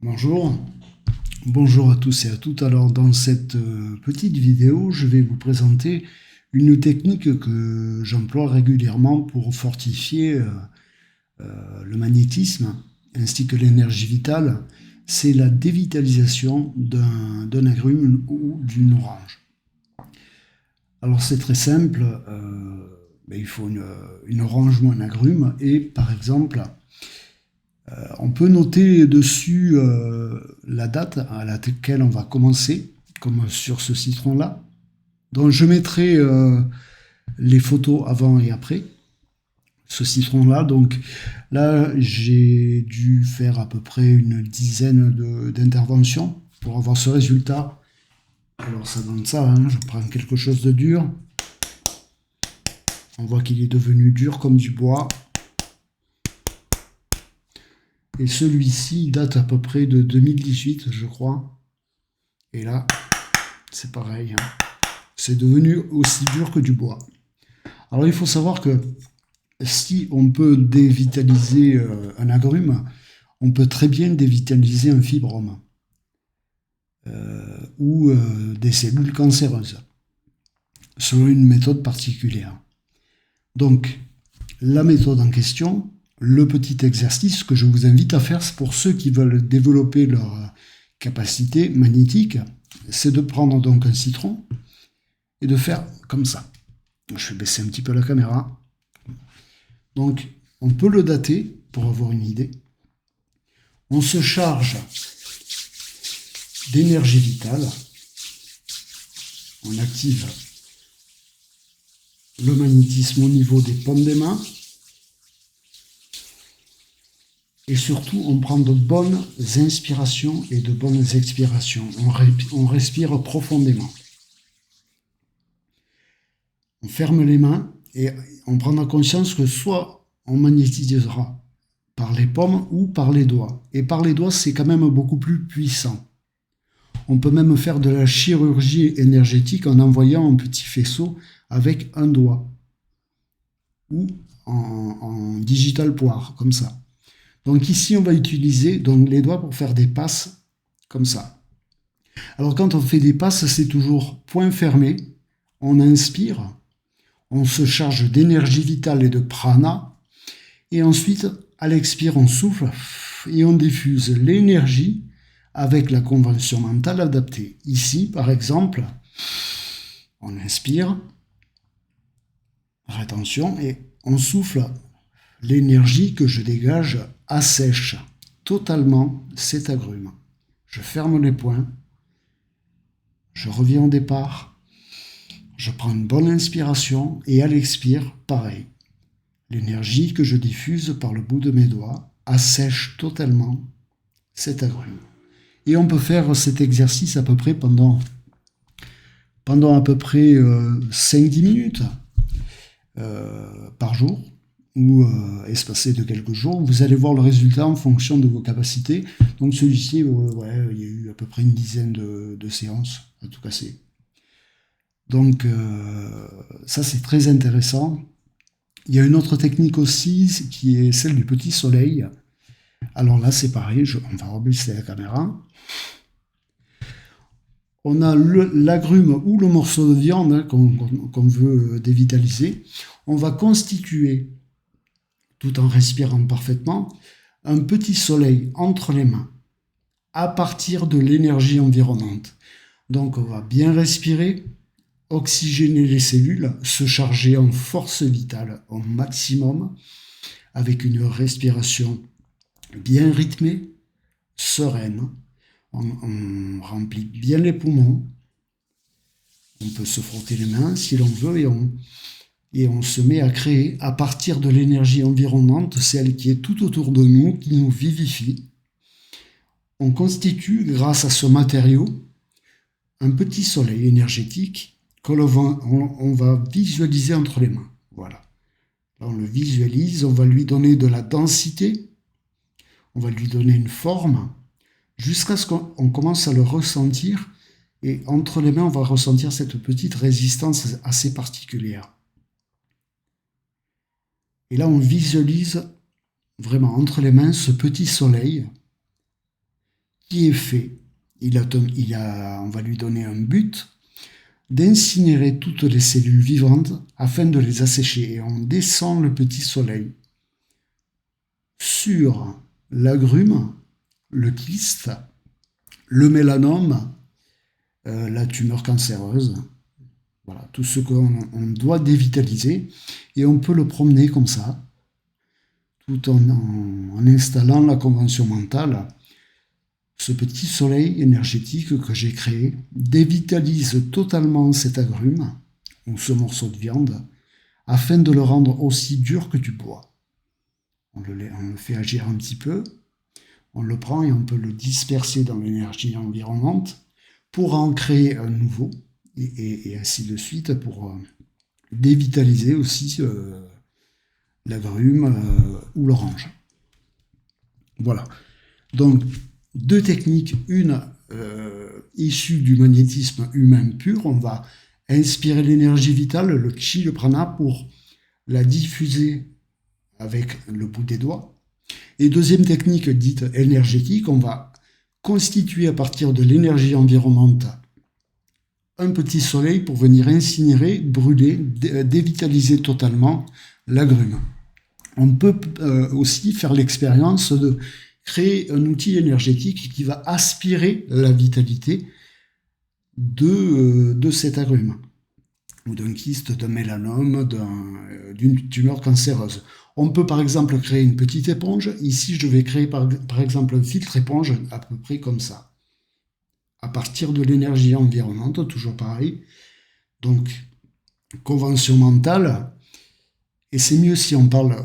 Bonjour, bonjour à tous et à toutes. Alors dans cette petite vidéo, je vais vous présenter une technique que j'emploie régulièrement pour fortifier le magnétisme ainsi que l'énergie vitale. C'est la dévitalisation d'un agrume ou d'une orange. Alors c'est très simple, il faut une orange ou un agrume et par exemple on peut noter dessus la date à laquelle on va commencer, comme sur ce citron-là. Donc je mettrai les photos avant et après ce citron-là. Donc là, j'ai dû faire à peu près une dizaine d'interventions pour avoir ce résultat. Alors ça donne ça, hein. Je prends quelque chose de dur. On voit qu'il est devenu dur comme du bois. Et celui-ci date à peu près de 2018, je crois. Et là, c'est pareil, hein. C'est devenu aussi dur que du bois. Alors il faut savoir que si on peut dévitaliser un agrume, on peut très bien dévitaliser un fibrome ou des cellules cancéreuses, selon une méthode particulière. Donc, la méthode en question, le petit exercice que je vous invite à faire pour ceux qui veulent développer leur capacité magnétique, c'est de prendre donc un citron et de faire comme ça. Je vais baisser un petit peu la caméra. Donc, on peut le dater pour avoir une idée. On se charge d'énergie vitale. On active le magnétisme au niveau des paumes des mains. Et surtout, on prend de bonnes inspirations et de bonnes expirations. On respire profondément. On ferme les mains et on prendra conscience que soit on magnétisera par les paumes ou par les doigts. Et par les doigts, c'est quand même beaucoup plus puissant. On peut même faire de la chirurgie énergétique en envoyant un petit faisceau avec un doigt ou en digital poire, comme ça. Donc ici, on va utiliser donc, les doigts pour faire des passes comme ça. Alors quand on fait des passes, c'est toujours point fermé. On inspire, on se charge d'énergie vitale et de prana. Et ensuite, à l'expire, on souffle et on diffuse l'énergie avec la convention mentale adaptée. Ici, par exemple, on inspire, rétention, et on souffle. L'énergie que je dégage assèche totalement cet agrume. Je ferme les poings, je reviens au départ, je prends une bonne inspiration et à l'expire, pareil. L'énergie que je diffuse par le bout de mes doigts assèche totalement cet agrume. Et on peut faire cet exercice à peu près pendant à peu près 5-10 minutes par jour ou espacé de quelques jours. Vous allez voir le résultat en fonction de vos capacités. Donc celui-ci, il y a eu à peu près une dizaine de séances à tout casser. Donc ça c'est très intéressant. Il y a une autre technique aussi qui est celle du petit soleil. Alors là c'est pareil, on va rebaisser la caméra. On a l'agrume ou le morceau de viande qu'on veut dévitaliser. On va constituer, tout en respirant parfaitement, un petit soleil entre les mains, à partir de l'énergie environnante. Donc on va bien respirer, oxygéner les cellules, se charger en force vitale au maximum, avec une respiration bien rythmée, sereine. On remplit bien les poumons, on peut se frotter les mains si l'on veut et on se met à créer à partir de l'énergie environnante, celle qui est tout autour de nous, qui nous vivifie. On constitue, grâce à ce matériau, un petit soleil énergétique que on va visualiser entre les mains. Voilà. Là, on le visualise, on va lui donner de la densité, on va lui donner une forme, jusqu'à ce qu'on commence à le ressentir. Et entre les mains, on va ressentir cette petite résistance assez particulière. Et là, on visualise vraiment entre les mains ce petit soleil qui est fait. On va lui donner un but d'incinérer toutes les cellules vivantes afin de les assécher. Et on descend le petit soleil sur l'agrume, le kyste, le mélanome, la tumeur cancéreuse, voilà, tout ce qu'on doit dévitaliser, et on peut le promener comme ça, tout en installant la convention mentale. Ce petit soleil énergétique que j'ai créé dévitalise totalement cet agrume, ou ce morceau de viande, afin de le rendre aussi dur que du bois. On le fait agir un petit peu, on le prend et on peut le disperser dans l'énergie environnante pour en créer un nouveau, et ainsi de suite, pour dévitaliser aussi l'agrume ou l'orange. Voilà. Donc, deux techniques, une issue du magnétisme humain pur. On va inspirer l'énergie vitale, le chi, le prana, pour la diffuser avec le bout des doigts. Et deuxième technique dite énergétique, on va constituer à partir de l'énergie environnante un petit soleil pour venir incinérer, brûler, dévitaliser totalement l'agrume. On peut aussi faire l'expérience de créer un outil énergétique qui va aspirer la vitalité de cet agrume, ou d'un kyste, d'un mélanome, d'une tumeur cancéreuse. On peut par exemple créer une petite éponge. Ici, je vais créer par exemple un filtre éponge à peu près comme ça, à partir de l'énergie environnante, toujours pareil. Donc, convention mentale, et c'est mieux si on parle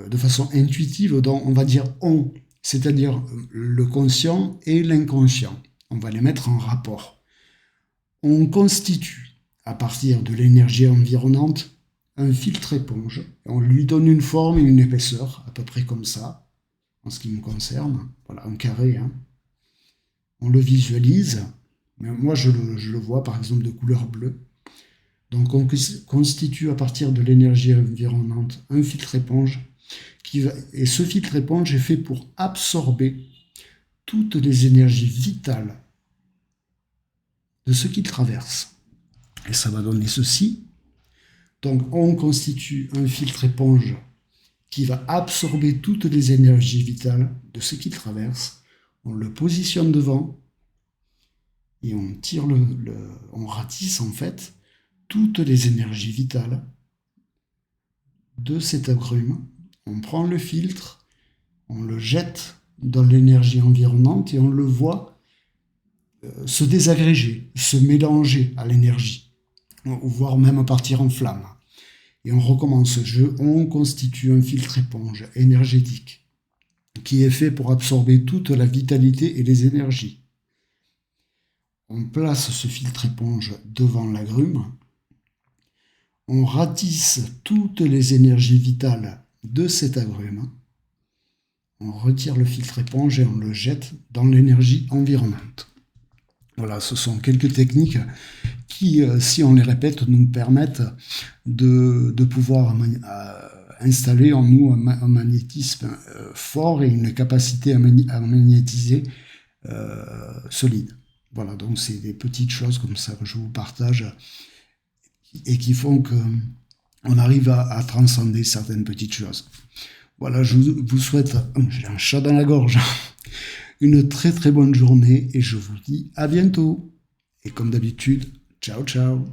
de façon intuitive, donc on va dire on, c'est-à-dire le conscient et l'inconscient. On va les mettre en rapport. On constitue, à partir de l'énergie environnante, un filtre éponge. On lui donne une forme et une épaisseur, à peu près comme ça, en ce qui me concerne. Voilà, un carré. Hein. On le visualise. Mais moi, je le vois, par exemple, de couleur bleue. Donc, on constitue, à partir de l'énergie environnante, un filtre éponge. Et ce filtre éponge est fait pour absorber toutes les énergies vitales de ce qu'il traverse. Et ça va donner ceci. Donc on constitue un filtre éponge qui va absorber toutes les énergies vitales de ce qu'il traverse. On le positionne devant et on tire on ratisse en fait toutes les énergies vitales de cet agrume. On prend le filtre, on le jette dans l'énergie environnante et on le voit se désagréger, se mélanger à l'énergie, voire même partir en flamme. Et on recommence ce jeu, on constitue un filtre éponge énergétique qui est fait pour absorber toute la vitalité et les énergies. On place ce filtre éponge devant l'agrume, on ratisse toutes les énergies vitales de cet agrume, on retire le filtre éponge et on le jette dans l'énergie environnante. Voilà, ce sont quelques techniques qui, si on les répète, nous permettent de pouvoir installer en nous un magnétisme fort et une capacité à magnétiser solide. Voilà, donc c'est des petites choses comme ça que je vous partage et qui font qu'on arrive à transcender certaines petites choses. Voilà, je vous souhaite, j'ai un chat dans la gorge, une très très bonne journée et je vous dis à bientôt. Et comme d'habitude, ciao ciao.